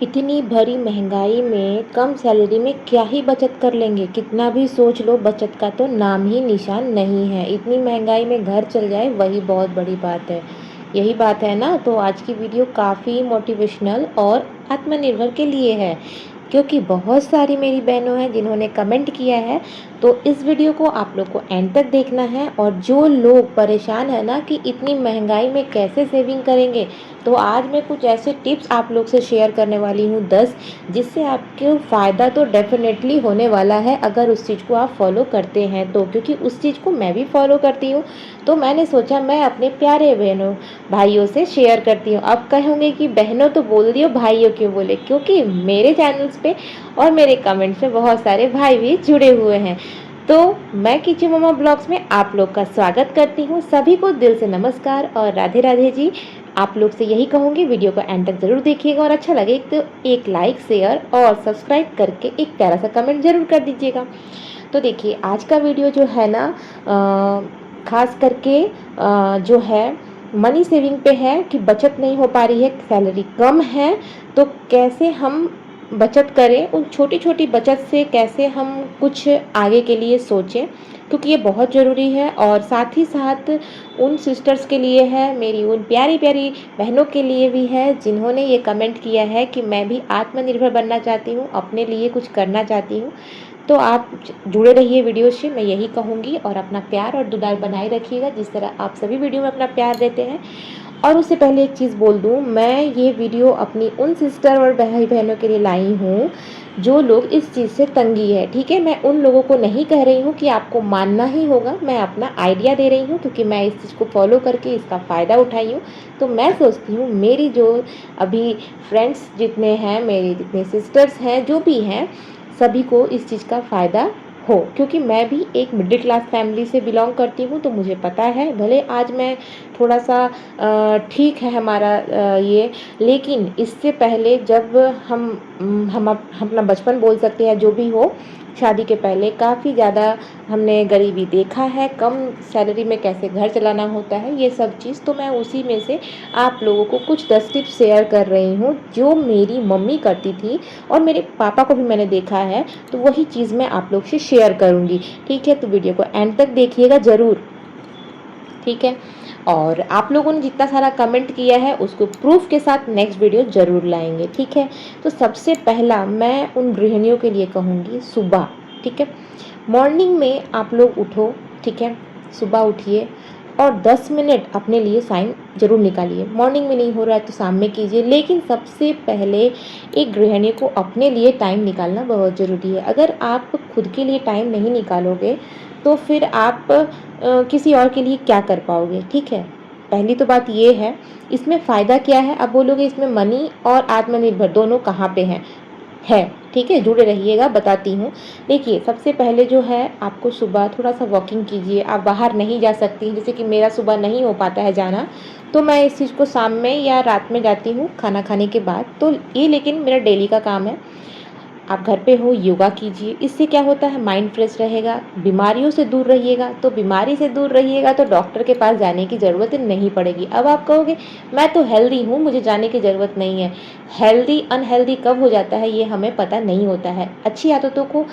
इतनी भरी महंगाई में कम सैलरी में क्या ही बचत कर लेंगे। कितना भी सोच लो, बचत का तो नाम ही निशान नहीं है। इतनी महंगाई में घर चल जाए वही बहुत बड़ी बात है। यही बात है ना। तो आज की वीडियो काफ़ी मोटिवेशनल और आत्मनिर्भर के लिए है, क्योंकि बहुत सारी मेरी बहनों हैं जिन्होंने कमेंट किया है। तो इस वीडियो को आप लोग को एंड तक देखना है। और जो लोग परेशान है ना कि इतनी महंगाई में कैसे सेविंग करेंगे, तो आज मैं कुछ ऐसे टिप्स आप लोग से शेयर करने वाली हूँ 10, जिससे आपको फ़ायदा तो डेफिनेटली होने वाला है अगर उस चीज़ को आप फॉलो करते हैं तो। क्योंकि उस चीज़ को मैं भी फॉलो करती हूँ, तो मैंने सोचा मैं अपने प्यारे बहनों भाइयों से शेयर करती हूँ। अब कहोगे कि बहनों तो बोल दियो, भाइयों क्यों बोले? क्योंकि मेरे चैनल्स पे और मेरे कमेंट्स में बहुत सारे भाई भी जुड़े हुए हैं। तो मैं किचू मम्मा ब्लॉग्स में आप लोग का स्वागत करती हूँ। सभी को दिल से नमस्कार और राधे राधे जी। आप लोग से यही कहूँगी, वीडियो को एंड तक ज़रूर देखिएगा और अच्छा लगे तो एक लाइक, शेयर और सब्सक्राइब करके एक प्यारा सा कमेंट ज़रूर कर दीजिएगा। तो देखिए, आज का वीडियो जो है ना, ख़ास करके जो है मनी सेविंग पे है कि बचत नहीं हो पा रही है, सैलरी कम है, तो कैसे हम बचत करें। उन छोटी छोटी बचत से कैसे हम कुछ आगे के लिए सोचें, क्योंकि ये बहुत ज़रूरी है। और साथ ही साथ उन सिस्टर्स के लिए है, मेरी उन प्यारी प्यारी बहनों के लिए भी है जिन्होंने ये कमेंट किया है कि मैं भी आत्मनिर्भर बनना चाहती हूँ, अपने लिए कुछ करना चाहती हूँ। तो आप जुड़े रहिए वीडियो से, मैं यही कहूँगी। और अपना प्यार और दुलार बनाए रखिएगा जिस तरह आप सभी वीडियो में अपना प्यार देते हैं। और उससे पहले एक चीज़ बोल दूँ, मैं ये वीडियो अपनी उन सिस्टर और भाई बहनों के लिए लाई हूँ जो लोग इस चीज़ से तंगी है, ठीक है। मैं उन लोगों को नहीं कह रही हूँ कि आपको मानना ही होगा, मैं अपना आइडिया दे रही हूँ क्योंकि मैं इस चीज़ को फॉलो करके इसका फ़ायदा उठाई हूँ। तो मैं सोचती हूँ मेरी जो अभी फ्रेंड्स जितने हैं, मेरी जितने सिस्टर्स हैं, जो भी हैं, सभी को इस चीज़ का फ़ायदा हो। क्योंकि मैं भी एक मिडिल क्लास फैमिली से बिलोंग करती हूँ, तो मुझे पता है। भले आज मैं थोड़ा सा ठीक है हमारा ये, लेकिन इससे पहले जब हम अपना बचपन बोल सकते हैं, जो भी हो, शादी के पहले काफ़ी ज़्यादा हमने गरीबी देखा है, कम सैलरी में कैसे घर चलाना होता है, ये सब चीज़। तो मैं उसी में से आप लोगों को कुछ 10 टिप्स शेयर कर रही हूँ जो मेरी मम्मी करती थी और मेरे पापा को भी मैंने देखा है। तो वही चीज़ मैं आप लोग से शेयर करूँगी, ठीक है। तो वीडियो को एंड तक देखिएगा ज़रूर, ठीक है। और आप लोगों ने जितना सारा कमेंट किया है उसको प्रूफ के साथ नेक्स्ट वीडियो ज़रूर लाएंगे, ठीक है। तो सबसे पहला मैं उन गृहिणियों के लिए कहूँगी, सुबह, ठीक है, मॉर्निंग में आप लोग उठो, ठीक है। सुबह उठिए और 10 मिनट अपने लिए टाइम ज़रूर निकालिए। मॉर्निंग में नहीं हो रहा है तो शाम में कीजिए, लेकिन सबसे पहले एक गृहिणी को अपने लिए टाइम निकालना बहुत ज़रूरी है। अगर आप खुद के लिए टाइम नहीं निकालोगे तो फिर आप किसी और के लिए क्या कर पाओगे, ठीक है। पहली तो बात ये है। इसमें फ़ायदा क्या है? अब बोलोगे इसमें मनी और आत्मनिर्भर दोनों कहाँ पे हैं? है, ठीक है, जुड़े रहिएगा, बताती हूँ। देखिए, सबसे पहले जो है, आपको सुबह थोड़ा सा वॉकिंग कीजिए। आप बाहर नहीं जा सकती, जैसे कि मेरा सुबह नहीं हो पाता है जाना, तो मैं इस चीज़ को शाम में या रात में जाती हूँ खाना खाने के बाद। तो ये लेकिन मेरा डेली का काम है। आप घर पे हो, योगा कीजिए। इससे क्या होता है, माइंड फ्रेश रहेगा, बीमारियों से दूर रहिएगा। तो बीमारी से दूर रहिएगा तो डॉक्टर के पास जाने की ज़रूरत नहीं पड़ेगी। अब आप कहोगे मैं तो हेल्दी हूँ, मुझे जाने की ज़रूरत नहीं है। हेल्दी अनहेल्दी कब हो जाता है ये हमें पता नहीं होता है। अच्छी आदतों को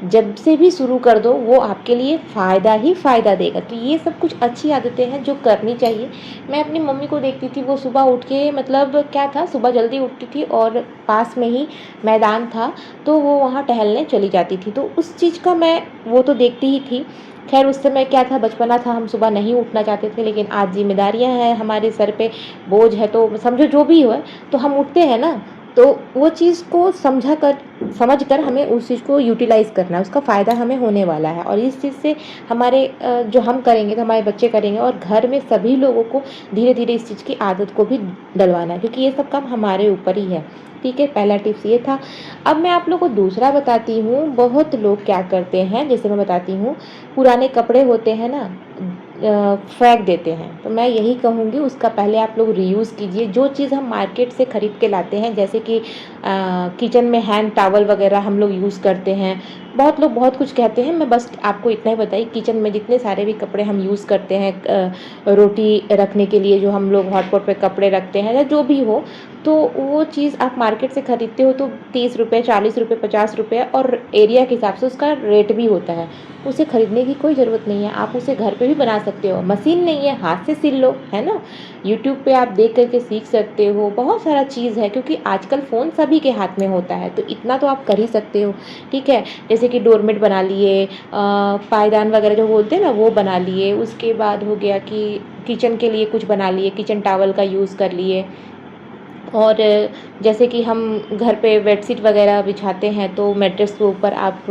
जब से भी शुरू कर दो वो आपके लिए फ़ायदा ही फ़ायदा देगा। तो ये सब कुछ अच्छी आदतें हैं जो करनी चाहिए। मैं अपनी मम्मी को देखती थी, वो सुबह उठ के, मतलब क्या था, सुबह जल्दी उठती थी और पास में ही मैदान था, तो वो वहाँ टहलने चली जाती थी। तो उस चीज़ का मैं वो तो देखती ही थी। खैर उस समय क्या था, बचपना था, हम सुबह नहीं उठना चाहते थे, लेकिन आज जिम्मेदारियाँ हैं हमारे सर पे, बोझ है, तो समझो जो भी हो, तो हम उठते हैं ना। तो वो चीज़ को समझ कर हमें उस चीज़ को यूटिलाइज़ करना है, उसका फ़ायदा हमें होने वाला है। और इस चीज़ से हमारे जो हम करेंगे तो हमारे बच्चे करेंगे, और घर में सभी लोगों को धीरे धीरे इस चीज़ की आदत को भी डलवाना है, क्योंकि ये सब काम हमारे ऊपर ही है, ठीक है। पहला टिप्स ये था। अब मैं आप लोग को दूसरा बताती हूँ। बहुत लोग क्या करते हैं, जैसे मैं बताती हूँ, पुराने कपड़े होते हैं ना, फेंक देते हैं। तो मैं यही कहूँगी, उसका पहले आप लोग रीयूज़ कीजिए। जो चीज़ हम मार्केट से ख़रीद के लाते हैं, जैसे कि किचन में हैंड टॉवल वगैरह हम लोग यूज़ करते हैं। बहुत लोग बहुत कुछ कहते हैं, मैं बस आपको इतना ही बताई। किचन में जितने सारे भी कपड़े हम यूज़ करते हैं, रोटी रखने के लिए जो हम लोग हॉटपॉट पे कपड़े रखते हैं या जो भी हो, तो वो चीज़ आप मार्केट से ख़रीदते हो तो 30 रुपये, 40 रुपये, 50 रुपये और एरिया के हिसाब से उसका रेट भी होता है। उसे खरीदने की कोई ज़रूरत नहीं है, आप उसे घर पे भी बना सकते हो। मशीन नहीं है, हाथ से सिल लो, है ना? यूट्यूब पे आप देख कर के सीख सकते हो, बहुत सारा चीज़ है क्योंकि आजकल फ़ोन सभी के हाथ में होता है, तो इतना तो आप कर ही सकते हो, ठीक है? जैसे कि डोरमेट बना लिए, पायदान वगैरह जो बोलते हैं ना वो बना लिए, उसके बाद हो गया कि किचन के लिए कुछ बना लिए, किचन टॉवल का यूज़ कर लिए। और जैसे कि हम घर पे बेडशीट वगैरह बिछाते हैं तो मैट्रेस के ऊपर आप,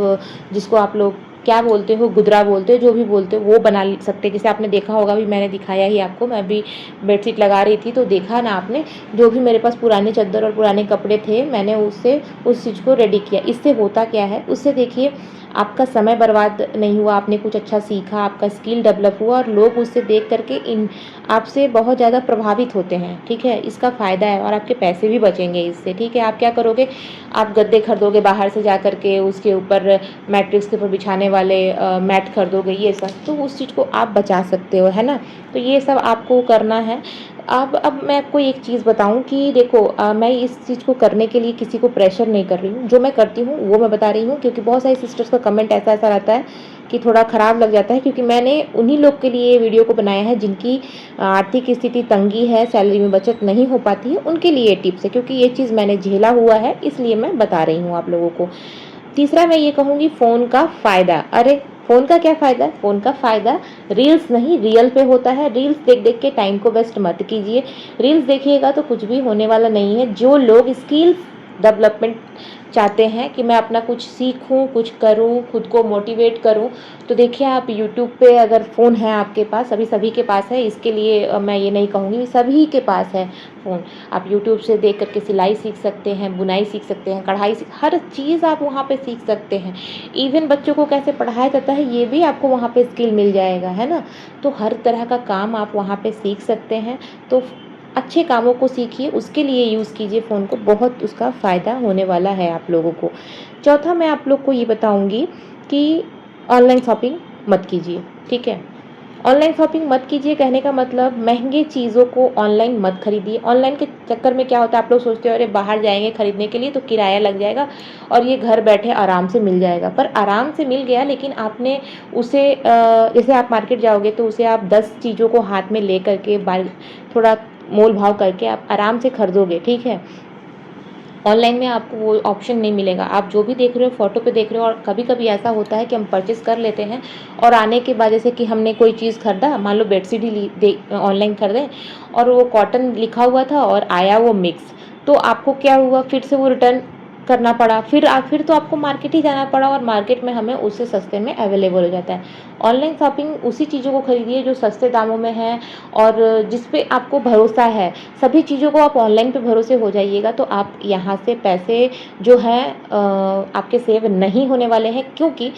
जिसको आप लोग क्या बोलते हो, गुदरा बोलते हो, जो भी बोलते हो, वो बना सकते हैं। जैसे आपने देखा होगा, अभी मैंने दिखाया ही आपको, मैं भी बेडशीट लगा रही थी तो देखा ना आपने, जो भी मेरे पास पुराने चद्दर और पुराने कपड़े थे मैंने उससे उस चीज़ को रेडी किया। इससे होता क्या है, उससे देखिए आपका समय बर्बाद नहीं हुआ, आपने कुछ अच्छा सीखा, आपका स्किल डेवलप हुआ और लोग उससे देख करके इन आपसे बहुत ज़्यादा प्रभावित होते हैं, ठीक है? इसका फ़ायदा है और आपके पैसे भी बचेंगे इससे, ठीक है? आप क्या करोगे, आप गद्दे खरीदोगे बाहर से जा कर के, उसके ऊपर मैट्रिक्स के ऊपर बिछाने वाले मैट खरीदोगे, ये सब, तो उस चीज़ को आप बचा सकते हो, है ना? तो ये सब आपको करना है। अब मैं आपको एक चीज़ बताऊँ कि देखो, मैं इस चीज़ को करने के लिए किसी को प्रेशर नहीं कर रही हूँ, जो मैं करती हूँ वो मैं बता रही हूँ, क्योंकि बहुत सारी सिस्टर्स का कमेंट ऐसा-ऐसा रहता है कि थोड़ा ख़राब लग जाता है, क्योंकि मैंने उन्हीं लोग के लिए वीडियो को बनाया है जिनकी आर्थिक स्थिति तंगी है, सैलरी में बचत नहीं हो पाती है, उनके लिए ये टिप्स है, क्योंकि ये चीज़ मैंने झेला हुआ है, इसलिए मैं बता रही हूँ आप लोगों को। तीसरा मैं ये कहूँगी, फ़ोन का फ़ायदा। अरे! फ़ोन का क्या फ़ायदा है? फ़ोन का फ़ायदा रील्स नहीं, रियल पे होता है। रील्स देख-देख के टाइम को वेस्ट मत कीजिए। रील्स देखिएगा तो कुछ भी होने वाला नहीं है। जो लोग स्किल्स डेवलपमेंट चाहते हैं कि मैं अपना कुछ सीखूँ, कुछ करूँ, खुद को मोटिवेट करूँ, तो देखिए आप यूट्यूब पे, अगर फ़ोन है आपके पास, अभी सभी के पास है, इसके लिए मैं ये नहीं कहूँगी, सभी के पास है फ़ोन। आप यूट्यूब से देख कर के सिलाई सीख सकते हैं, बुनाई सीख सकते हैं, कढ़ाई सीख, हर चीज़ आप वहाँ पे सीख सकते हैं। इवन बच्चों को कैसे पढ़ाया जाता है ये भी आपको वहाँ पे स्किल मिल जाएगा, है ना? तो हर तरह का काम आप वहाँ पे सीख सकते हैं। तो अच्छे कामों को सीखिए, उसके लिए यूज़ कीजिए फ़ोन को, बहुत उसका फ़ायदा होने वाला है आप लोगों को। चौथा मैं आप लोग को ये बताऊँगी कि ऑनलाइन शॉपिंग मत कीजिए, ठीक है? ऑनलाइन शॉपिंग मत कीजिए कहने का मतलब, महँगे चीज़ों को ऑनलाइन मत खरीदिए। ऑनलाइन के चक्कर में क्या होता है, आप लोग सोचते हो अरे बाहर जाएँगे खरीदने के लिए तो किराया लग जाएगा और ये घर बैठे आराम से मिल जाएगा। पर आराम से मिल गया, लेकिन आपने उसे जैसे आप मार्केट जाओगे तो उसे आप 10 चीज़ों को हाथ में ले कर के थोड़ा मोल-भाव करके आप आराम से खरीदोगे, ठीक है? ऑनलाइन में आपको वो ऑप्शन नहीं मिलेगा। आप जो भी देख रहे हो फ़ोटो पे देख रहे हो, और कभी-कभी ऐसा होता है कि हम परचेज़ कर लेते हैं और आने के बाद जैसे कि हमने कोई चीज़ खरीदा, मान लो बेडशीट ही ऑनलाइन खरीदे और वो कॉटन लिखा हुआ था और आया वो मिक्स। तो आपको क्या हुआ, फिर से वो रिटर्न करना पड़ा, फिर तो आपको मार्केट ही जाना पड़ा और मार्केट में हमें उससे सस्ते में अवेलेबल हो जाता है। ऑनलाइन शॉपिंग उसी चीज़ों को खरीदिए जो सस्ते दामों में हैं और जिस पे आपको भरोसा है। सभी चीज़ों को आप ऑनलाइन पे भरोसे हो जाइएगा तो आप यहाँ से पैसे जो हैं आपके सेव नहीं होने वाले हैं, क्योंकि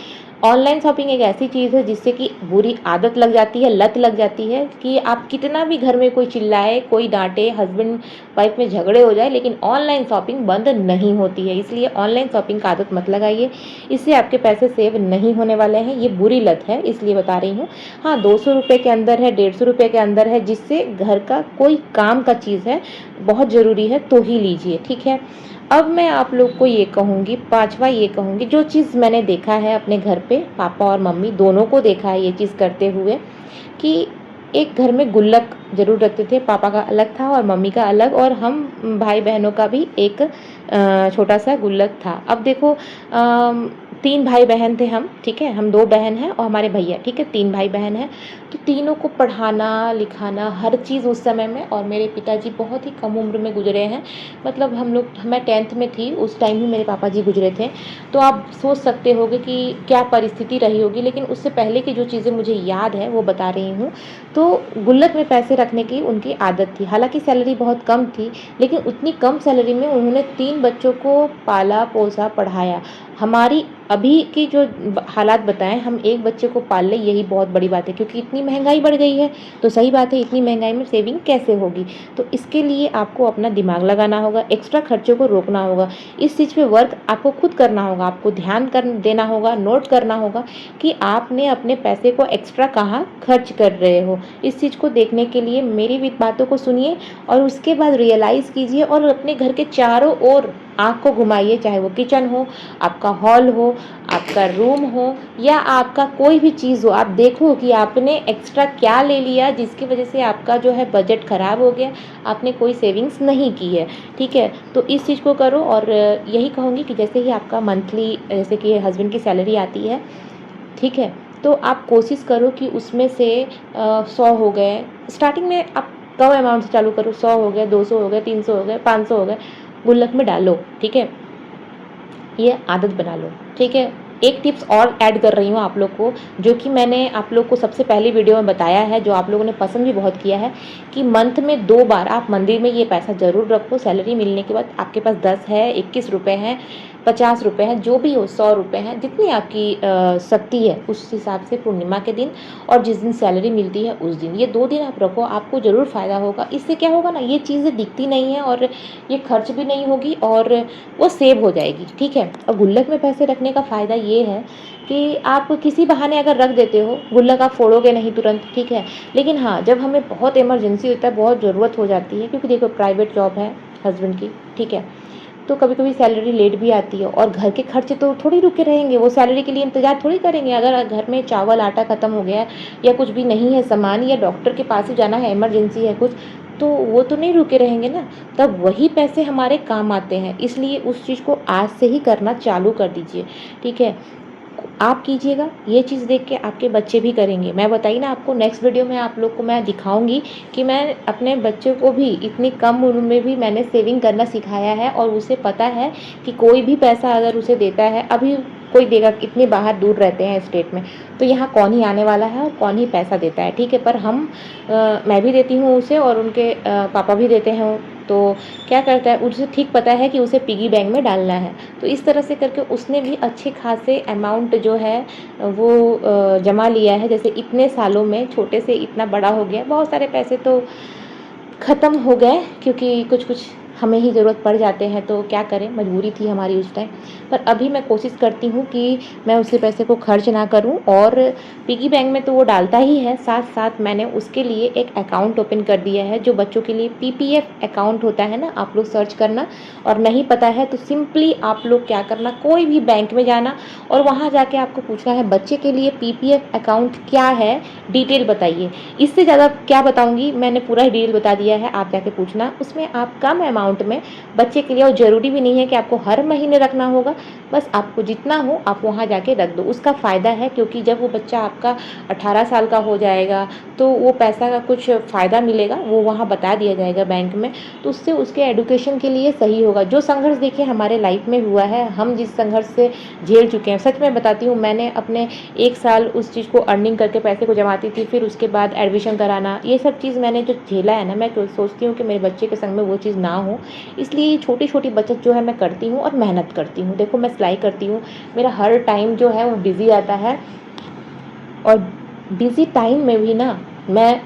ऑनलाइन शॉपिंग एक ऐसी चीज़ है जिससे कि बुरी आदत लग जाती है, लत लग जाती है कि आप कितना भी घर में कोई चिल्लाए, कोई डाँटे, हस्बैंड वाइफ में झगड़े हो जाए, लेकिन ऑनलाइन शॉपिंग बंद नहीं होती है। इसलिए ऑनलाइन शॉपिंग का आदत मत लगाइए, इससे आपके पैसे सेव नहीं होने वाले हैं, ये बुरी लत है, इसलिए बता रही हूँ। हाँ, 200 रुपये के अंदर है, 150 रुपये के अंदर है, जिससे घर का कोई काम का चीज़ है, बहुत ज़रूरी है तो ही लीजिए, ठीक है? अब मैं आप लोग को ये कहूँगी, पाँचवा ये कहूँगी, जो चीज़ मैंने देखा है अपने घर पे, पापा और मम्मी दोनों को देखा है ये चीज़ करते हुए, कि एक घर में गुल्लक ज़रूर रखते थे। पापा का अलग था और मम्मी का अलग, और हम भाई बहनों का भी एक छोटा सा गुल्लक था। अब देखो, 3 भाई बहन थे हम, ठीक है? हम 2 बहन हैं और हमारे भैया, ठीक है? 3 भाई बहन हैं। तो तीनों को पढ़ाना, लिखाना, हर चीज़ उस समय में, और मेरे पिताजी बहुत ही कम उम्र में गुज़रे हैं। मतलब मैं 10th में थी, उस टाइम ही मेरे पापा जी गुज़रे थे। तो आप सोच सकते होंगे कि क्या परिस्थिति रही होगी, लेकिन उससे पहले की जो चीज़ें मुझे याद है वो बता रही हूँ। तो गुल्लक में पैसे रखने की उनकी आदत थी। हालाँकि सैलरी बहुत कम थी, लेकिन उतनी कम सैलरी में उन्होंने 3 बच्चों को पाला, पोसा, पढ़ाया। हमारी अभी की जो हालात बताएं, हम एक बच्चे को पाल लें यही बहुत बड़ी बात है, क्योंकि इतनी महंगाई बढ़ गई है। तो सही बात है, इतनी महंगाई में सेविंग कैसे होगी? तो इसके लिए आपको अपना दिमाग लगाना होगा, एक्स्ट्रा खर्चों को रोकना होगा, इस चीज़ पे वर्क आपको खुद करना होगा, आपको ध्यान कर देना होगा, नोट करना होगा कि आपने अपने पैसे को एक्स्ट्रा कहाँ खर्च कर रहे हो। इस चीज़ को देखने के लिए मेरी भी बातों को सुनिए और उसके बाद रियलाइज़ कीजिए और अपने घर के चारों ओर आँख को घुमाइए, चाहे वो किचन हो, आपका हॉल हो, आपका रूम हो या आपका कोई भी चीज़ हो। आप देखो कि आपने एक्स्ट्रा क्या ले लिया जिसकी वजह से आपका जो है बजट ख़राब हो गया, आपने कोई सेविंग्स नहीं की है, ठीक है? तो इस चीज़ को करो और यही कहूँगी कि जैसे ही आपका मंथली, जैसे कि हस्बैंड की सैलरी आती है, ठीक है? तो आप कोशिश करो कि उसमें से 100 हो गए, स्टार्टिंग में आप कम अमाउंट से चालू करो, 100 हो गए, 200 हो गए, 300 हो गए, 500 हो गए, गुल्लक में डालो, ठीक है? ये आदत बना लो, ठीक है? एक टिप्स और ऐड कर रही हूँ आप लोग को, जो कि मैंने आप लोग को सबसे पहली वीडियो में बताया है, जो आप लोगों ने पसंद भी बहुत किया है, कि मंथ में 2 बार आप मंदिर में ये पैसा ज़रूर रखो। सैलरी मिलने के बाद आपके पास 10 है, 21 रुपये हैं, 50 रुपये हैं, जो भी हो, 100 रुपये हैं, जितनी आपकी शक्ति है उस हिसाब से पूर्णिमा के दिन और जिस दिन सैलरी मिलती है उस दिन, ये 2 दिन आप रखो, आपको ज़रूर फ़ायदा होगा। इससे क्या होगा ना, ये चीज़ें दिखती नहीं है और ये खर्च भी नहीं होगी और वो सेव हो जाएगी, ठीक है? और गुल्लक में पैसे रखने का फ़ायदा ये है कि आप किसी बहाने अगर रख देते हो, गुल्लक आप फोड़ोगे नहीं तुरंत, ठीक है? लेकिन हाँ, जब हमें बहुत इमरजेंसी होता है, बहुत ज़रूरत हो जाती है, क्योंकि देखो प्राइवेट जॉब है हस्बैंड की, ठीक है? तो कभी कभी सैलरी लेट भी आती है और घर के खर्चे तो थोड़ी रुके रहेंगे, वो सैलरी के लिए इंतजार थोड़ी करेंगे। अगर घर में चावल आटा ख़त्म हो गया या कुछ भी नहीं है सामान या डॉक्टर के पास ही जाना है, इमरजेंसी है कुछ, तो वो तो नहीं रुके रहेंगे ना, तब वही पैसे हमारे काम आते हैं। इसलिए उस चीज़ को आज से ही करना चालू कर दीजिए, ठीक है? आप कीजिएगा, ये चीज़ देख के आपके बच्चे भी करेंगे। मैं बताई ना आपको, नेक्स्ट वीडियो में आप लोग को मैं दिखाऊंगी कि मैं अपने बच्चे को भी इतनी कम उम्र में भी मैंने सेविंग करना सिखाया है और उसे पता है कि कोई भी पैसा अगर उसे देता है, अभी कोई देगा, इतने बाहर दूर रहते हैं स्टेट में, तो यहाँ कौन ही आने वाला है और कौन ही पैसा देता है, ठीक है? पर मैं भी देती हूँ उसे और उनके पापा भी देते हैं। तो क्या करता है, उसे ठीक पता है कि उसे पिगी बैंक में डालना है, तो इस तरह से करके उसने भी अच्छे खासे अमाउंट जो है वो जमा लिया है। जैसे इतने सालों में छोटे से इतना बड़ा हो गया, बहुत सारे पैसे तो ख़त्म हो गए क्योंकि कुछ कुछ हमें ही ज़रूरत पड़ जाते हैं, तो क्या करें, मजबूरी थी हमारी उस टाइम। पर अभी मैं कोशिश करती हूँ कि मैं उसे पैसे को खर्च ना करूँ और पिगी बैंक में तो वो डालता ही है, साथ साथ मैंने उसके लिए एक अकाउंट ओपन कर दिया है, जो बच्चों के लिए पीपीएफ अकाउंट होता है ना, आप लोग सर्च करना, और नहीं पता है तो सिंपली आप लोग क्या करना, कोई भी बैंक में जाना और वहाँ जाके आपको पूछना है बच्चे के लिए पीपीएफ अकाउंट क्या है, डिटेल बताइए। इससे ज़्यादा क्या बताऊँगी, मैंने पूरा डिटेल बता दिया है, आप जाके पूछना। उसमें आप कम अमाउंट में बच्चे के लिए, और ज़रूरी भी नहीं है कि आपको हर महीने रखना होगा, बस आपको जितना हो आप वहाँ जाके रख दो। उसका फ़ायदा है क्योंकि जब वो बच्चा आपका 18 साल का हो जाएगा तो वो पैसा का कुछ फ़ायदा मिलेगा, वो वहाँ बता दिया जाएगा बैंक में, तो उससे उसके एडुकेशन के लिए सही होगा। जो संघर्ष देखिए हमारे लाइफ में हुआ है, हम जिस संघर्ष से झेल चुके हैं, सच में बताती हूँ, मैंने अपने 1 साल उस चीज़ को अर्निंग करके पैसे को जमाती थी, फिर उसके बाद एडमिशन कराना, ये सब चीज़ मैंने जो झेला है ना, मैं सोचती हूँ कि मेरे बच्चे के संग में वो चीज़ ना हो, इसलिए छोटी छोटी बचत जो है मैं करती हूँ और मेहनत करती हूँ। देखो मैं सिलाई करती हूँ, मेरा हर टाइम जो है वो बिज़ी आता है और बिज़ी टाइम में भी ना मैं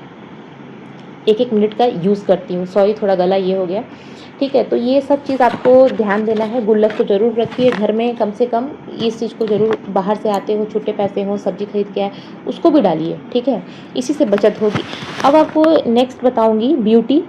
एक एक मिनट का यूज़ करती हूँ। सॉरी, थोड़ा गला ये हो गया, ठीक है? तो ये सब चीज़ आपको ध्यान देना है। गुल्लक को ज़रूर रखिए घर में, कम से कम इस चीज़ को ज़रूर, बाहर से आते हो छोटे पैसे हो, सब्जी खरीद के आए, उसको भी डालिए, ठीक है? इसी से बचत होगी। अब आपको नेक्स्ट बताऊँगी ब्यूटी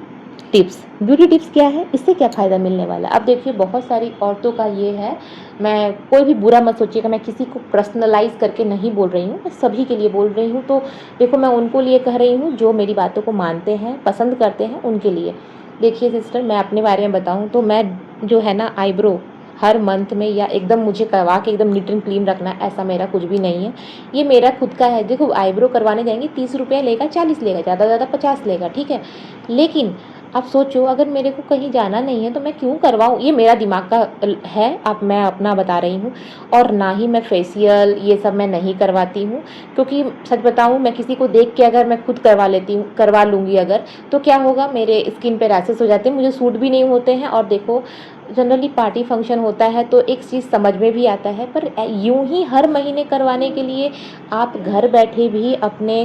टिप्स। ब्यूटी टिप्स क्या है, इससे क्या फ़ायदा मिलने वाला है? अब देखिए बहुत सारी औरतों का ये है, मैं कोई भी बुरा मत सोचिएगा, मैं किसी को पर्सनलाइज़ करके नहीं बोल रही हूँ, मैं सभी के लिए बोल रही हूँ। तो देखो मैं उनको लिए कह रही हूँ जो मेरी बातों को मानते हैं, पसंद करते हैं, उनके लिए। देखिए सिस्टर, मैं अपने बारे में बताऊँ तो मैं जो है ना, आईब्रो हर मंथ में या एकदम मुझे करवा के एकदम नीट एंड क्लीन रखना है, ऐसा मेरा कुछ भी नहीं है। ये मेरा खुद का है। देखो आईब्रो करवाने जाएंगे 30 रुपये लेगा, 40 लेगा, ज़्यादा से ज़्यादा 50 लेगा, ठीक है? लेकिन आप सोचो, अगर मेरे को कहीं जाना नहीं है तो मैं क्यों करवाऊँ? ये मेरा दिमाग का है, अब मैं अपना बता रही हूँ। और ना ही मैं फेशियल ये सब मैं नहीं करवाती हूँ, क्योंकि सच बताऊँ, मैं किसी को देख के अगर मैं खुद करवा लेती हूँ, करवा लूँगी अगर, तो क्या होगा, मेरे स्किन पे रैशेस हो जाते हैं, मुझे सूट भी नहीं होते हैं। और देखो जनरली पार्टी फंक्शन होता है तो एक चीज़ समझ में भी आता है, पर यूं ही हर महीने करवाने के लिए आप घर बैठे भी अपने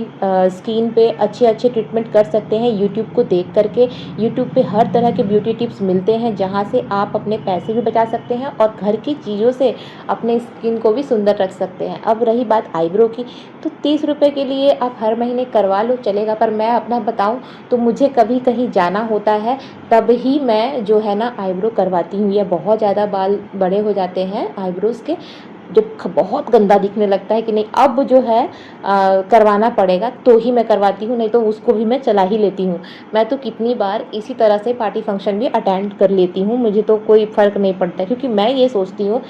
स्किन पे अच्छे अच्छे ट्रीटमेंट कर सकते हैं यूट्यूब को देख करके। यूट्यूब पे हर तरह के ब्यूटी टिप्स मिलते हैं जहाँ से आप अपने पैसे भी बचा सकते हैं और घर की चीज़ों से अपने स्किन को भी सुंदर रख सकते हैं। अब रही बात आईब्रो की, तो 30 रुपये के लिए आप हर महीने करवा लो, चलेगा। पर मैं अपना बताऊँ तो मुझे कभी कहीं जाना होता है तब ही मैं जो है ना आईब्रो करवाती हूँ, या बहुत ज़्यादा बाल बड़े हो जाते हैं आईब्रोज़ के, जब बहुत गंदा दिखने लगता है कि नहीं अब जो है करवाना पड़ेगा, तो ही मैं करवाती हूँ, नहीं तो उसको भी मैं चला ही लेती हूँ। मैं तो कितनी बार इसी तरह से पार्टी फंक्शन भी अटेंड कर लेती हूँ, मुझे तो कोई फ़र्क नहीं पड़ता, क्योंकि मैं ये सोचती हूँ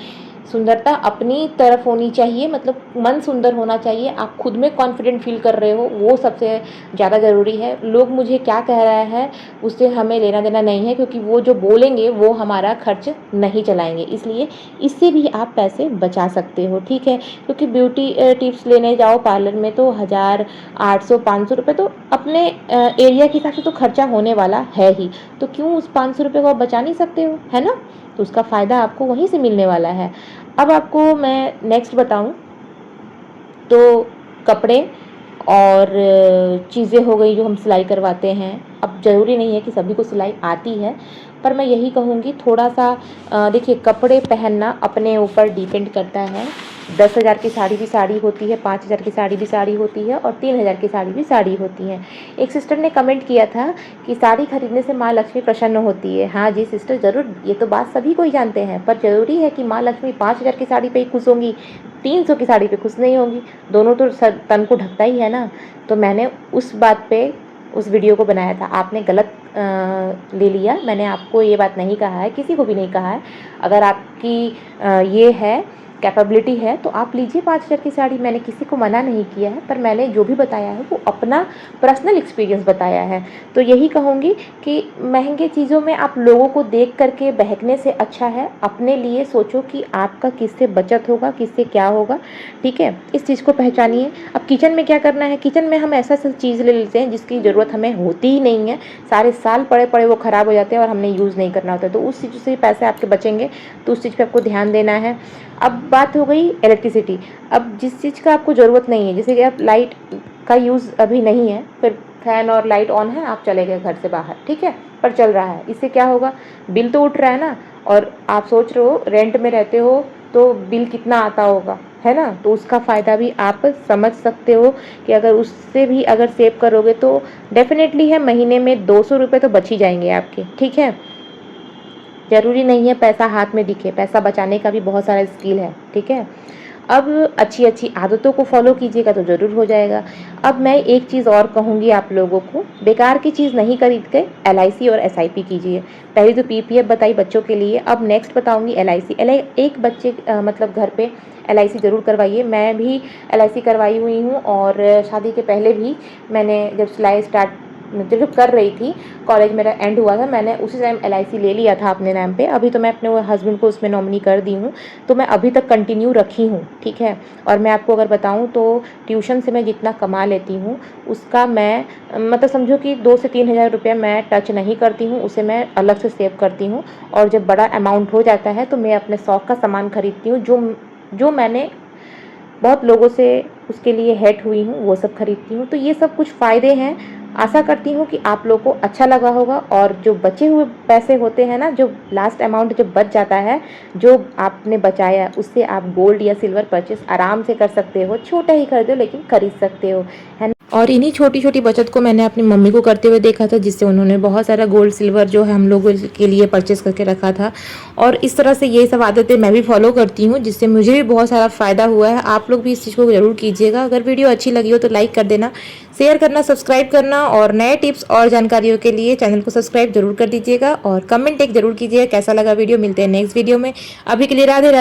सुंदरता अपनी तरफ होनी चाहिए, मतलब मन सुंदर होना चाहिए, आप खुद में कॉन्फिडेंट फील कर रहे हो, वो सबसे ज़्यादा ज़रूरी है। लोग मुझे क्या कह रहा है उससे हमें लेना देना नहीं है, क्योंकि वो जो बोलेंगे वो हमारा खर्च नहीं चलाएंगे, इसलिए इससे भी आप पैसे बचा सकते हो, ठीक है। क्योंकि ब्यूटी टिप्स लेने जाओ पार्लर में तो 1000, 800, 500 रुपये तो अपने एरिया के हिसाब से तो खर्चा होने वाला है ही, तो क्यों उस 500 रुपये को आप बचा नहीं सकते हो, है ना। तो उसका फ़ायदा आपको वहीं से मिलने वाला है। अब आपको मैं नेक्स्ट बताऊं तो कपड़े और चीज़ें हो गई जो हम सिलाई करवाते हैं। अब ज़रूरी नहीं है कि सभी को सिलाई आती है, पर मैं यही कहूँगी थोड़ा सा देखिए, कपड़े पहनना अपने ऊपर डिपेंड करता है। 10,000 की साड़ी भी साड़ी होती है, 5,000 की साड़ी भी साड़ी होती है और 3,000 की साड़ी भी साड़ी होती है। एक सिस्टर ने कमेंट किया था कि साड़ी खरीदने से माँ लक्ष्मी प्रसन्न होती है। हाँ जी सिस्टर, ज़रूर, ये तो बात सभी को ही जानते हैं, पर ज़रूरी है कि माँ लक्ष्मी 5,000 की साड़ी पे ही खुश होंगी, 300 की साड़ी पे खुश नहीं होंगी, दोनों तो सर तन को ढकता ही है ना। तो मैंने उस बात पे उस वीडियो को बनाया था, आपने गलत ले लिया, मैंने आपको ये बात नहीं कहा है, किसी को भी नहीं कहा है। अगर आपकी ये है कैपेबिलिटी है तो आप लीजिए 5,000 की साड़ी, मैंने किसी को मना नहीं किया है, पर मैंने जो भी बताया है वो अपना पर्सनल एक्सपीरियंस बताया है। तो यही कहूँगी कि महंगे चीज़ों में आप लोगों को देख करके बहकने से अच्छा है अपने लिए सोचो कि आपका किससे बचत होगा, किससे क्या होगा, ठीक है, इस चीज़ को पहचानिए। अब किचन में क्या करना है, किचन में हम ऐसा सब चीज़ ले लेते हैं जिसकी ज़रूरत हमें होती ही नहीं है, सारे साल पड़े पड़े वो ख़राब हो जाते हैं और हमने यूज़ नहीं करना होता, तो उस चीज़ से पैसे आपके बचेंगे, तो उस चीज़ पर आपको ध्यान देना है। अब बात हो गई इलेक्ट्रिसिटी। अब जिस चीज़ का आपको ज़रूरत नहीं है, जैसे कि आप लाइट का यूज़ अभी नहीं है, फिर फैन और लाइट ऑन है, आप चले गए घर से बाहर, ठीक है, पर चल रहा है, इससे क्या होगा, बिल तो उठ रहा है ना, और आप सोच रहे हो रेंट में रहते हो तो बिल कितना आता होगा, है ना। तो उसका फ़ायदा भी आप समझ सकते हो कि अगर उससे भी अगर सेव करोगे तो डेफिनेटली है महीने में 200 रुपये तो बच ही जाएंगे आपके, ठीक है। ज़रूरी नहीं है पैसा हाथ में दिखे, पैसा बचाने का भी बहुत सारा स्किल है, ठीक है। अब अच्छी अच्छी आदतों को फॉलो कीजिएगा तो ज़रूर हो जाएगा। अब मैं एक चीज़ और कहूँगी आप लोगों को, बेकार की चीज़ नहीं खरीद के LIC और SIP कीजिए। पहले तो PPF बताई बच्चों के लिए, अब नेक्स्ट बताऊँगी LIC। एक बच्चे मतलब घर पे LIC ज़रूर करवाइए। मैं भी LIC करवाई हुई हूँ, और शादी के पहले भी मैंने जब सिलाई स्टार्ट जब कर रही थी, कॉलेज मेरा एंड हुआ था, मैंने उसी टाइम LIC ले लिया था अपने नाम पे। अभी तो मैं अपने हस्बैंड को उसमें नॉमिनी कर दी हूँ, तो मैं अभी तक कंटिन्यू रखी हूँ, ठीक है। और मैं आपको अगर बताऊँ तो ट्यूशन से मैं जितना कमा लेती हूँ उसका मैं मतलब समझो कि 2 से 3 हज़ार रुपया मैं टच नहीं करती हूँ, उसे मैं अलग से सेव करती हूँ। और जब बड़ा अमाउंट हो जाता है तो मैं अपने शौक़ का सामान खरीदती हूँ, जो मैंने बहुत लोगों से उसके लिए हेट हुई हूँ, वो सब खरीदती हूँ। तो ये सब कुछ फ़ायदे हैं। आशा करती हूँ कि आप लोगों को अच्छा लगा होगा, और जो बचे हुए पैसे होते हैं ना, जो लास्ट अमाउंट जो बच जाता है, जो आपने बचाया, उससे आप गोल्ड या सिल्वर परचेस आराम से कर सकते हो। छोटा ही खरीदो लेकिन खरीद सकते हो, है ना। और इन्हीं छोटी छोटी बचत को मैंने अपनी मम्मी को करते हुए देखा था, जिससे उन्होंने बहुत सारा गोल्ड सिल्वर जो है हम लोगों के लिए परचेस करके रखा था। और इस तरह से ये सब आदतें मैं भी फॉलो करती हूँ, जिससे मुझे भी बहुत सारा फ़ायदा हुआ है। आप लोग भी इस चीज़ को ज़रूर कीजिएगा। अगर वीडियो अच्छी लगी हो तो लाइक कर देना, शेयर करना, सब्सक्राइब करना, और नए टिप्स और जानकारियों के लिए चैनल को सब्सक्राइब जरूर कर दीजिएगा, और कमेंट एक जरूर कीजिएगा कैसा लगा वीडियो। मिलते हैं नेक्स्ट वीडियो में, अभी के लिए राधे राधे।